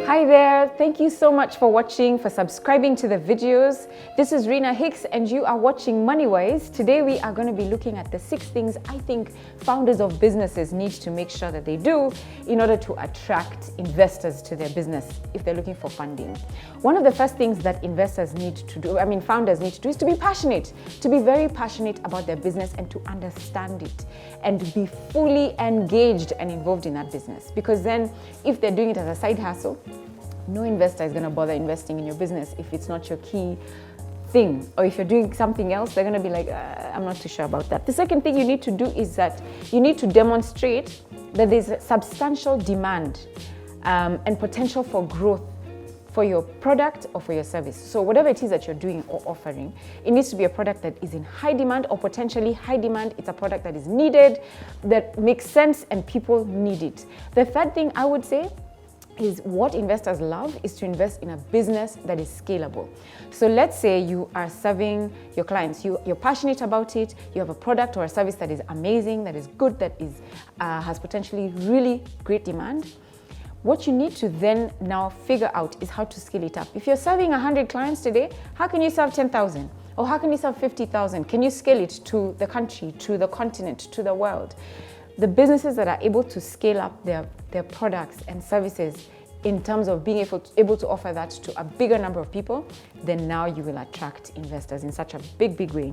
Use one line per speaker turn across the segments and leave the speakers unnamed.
Hi there, thank you so much for watching, for subscribing to the videos. This is Rina Hicks and you are watching MoneyWise. Today we are going to be looking at the 6 things I think founders of businesses need to make sure that they do in order to attract investors to their business if they're looking for funding. One of the first things that investors need to do, founders need to do, is to be passionate, to be very passionate about their business and to understand it and be fully engaged and involved in that business. Because then if they're doing it as a side hustle, no investor is going to bother investing in your business if it's not your key thing. Or if you're doing something else, they're going to be like, I'm not too sure about that. The second thing you need to do is that you need to demonstrate that there's substantial demand and potential for growth for your product or for your service. So whatever it is that you're doing or offering, it needs to be a product that is in high demand or potentially high demand. It's a product that is needed, that makes sense, and people need it. The third thing I would say is what investors love is to invest in a business that is scalable. So let's say you are serving your clients, you're passionate about it, you have a product or a service that is amazing, that is good, that is has potentially really great demand. What you need to then now figure out is how to scale it up. If you're serving 100 clients today, how can you serve 10,000? Or how can you serve 50,000? Can you scale it to the country, to the continent, to the world? The businesses that are able to scale up their products and services in terms of being able to offer that to a bigger number of people, then now you will attract investors in such a big way.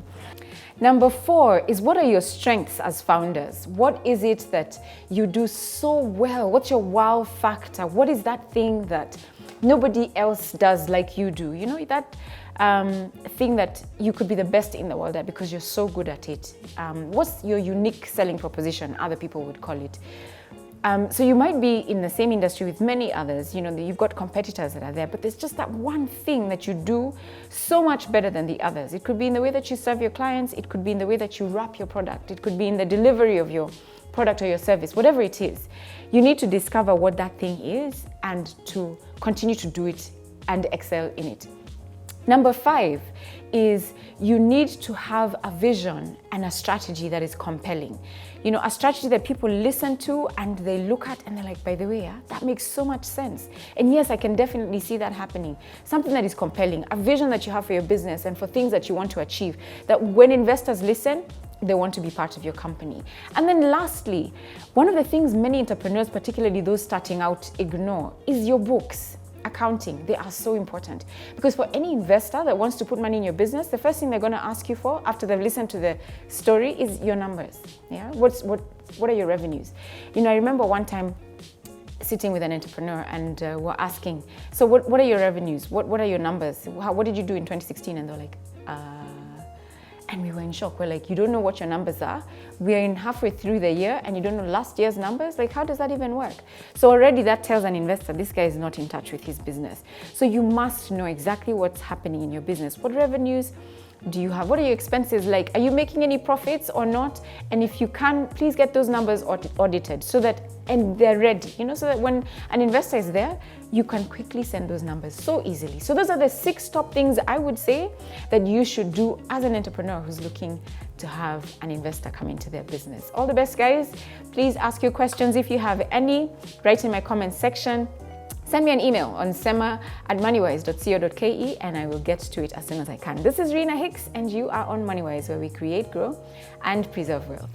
Number 4 is, what are your strengths as founders? What is it that you do so well? What's your wow factor? What is that thing that nobody else does like you do? You know, that thing that you could be the best in the world at because you're so good at it. What's your unique selling proposition, other people would call it? So you might be in the same industry with many others, you know, you've got competitors that are there, but there's just that one thing that you do so much better than the others. It could be in the way that you serve your clients, it could be in the way that you wrap your product, it could be in the delivery of your product or your service, whatever it is. You need to discover what that thing is and to continue to do it and excel in it. Number 5 is you need to have a vision and a strategy that is compelling. You know, a strategy that people listen to and they look at and they're like, by the way, that makes so much sense. And yes, I can definitely see that happening. Something that is compelling, a vision that you have for your business and for things that you want to achieve, that when investors listen, they want to be part of your company. And then lastly, one of the things many entrepreneurs, particularly those starting out, ignore is your books. Accounting, they are so important because for any investor that wants to put money in your business, the first thing they're going to ask you for after they've listened to the story is your numbers. Yeah, what are your revenues? You know, I remember one time sitting with an entrepreneur and we're asking, so what are your revenues? What are your numbers? What did you do in 2016? And they're like, and we were in shock. We're like, you don't know what your numbers are? We're in halfway through the year and you don't know last year's numbers? Like, how does that even work? So already that tells an investor, this guy is not in touch with his business. So you must know exactly what's happening in your business. What revenues do you have? What are your expenses like? Are you making any profits or not? And if you can, please get those numbers audited so that, and they're ready, you know, so that when an investor is there, you can quickly send those numbers so easily. So those are the 6 top things I would say that you should do as an entrepreneur who's looking to have an investor come into their business. All the best, guys. Please ask your questions if you have any. Write in my comments section. Send me an email on sema@moneywise.co.ke and I will get to it as soon as I can. This is Rina Hicks and you are on MoneyWise, where we create, grow and preserve wealth.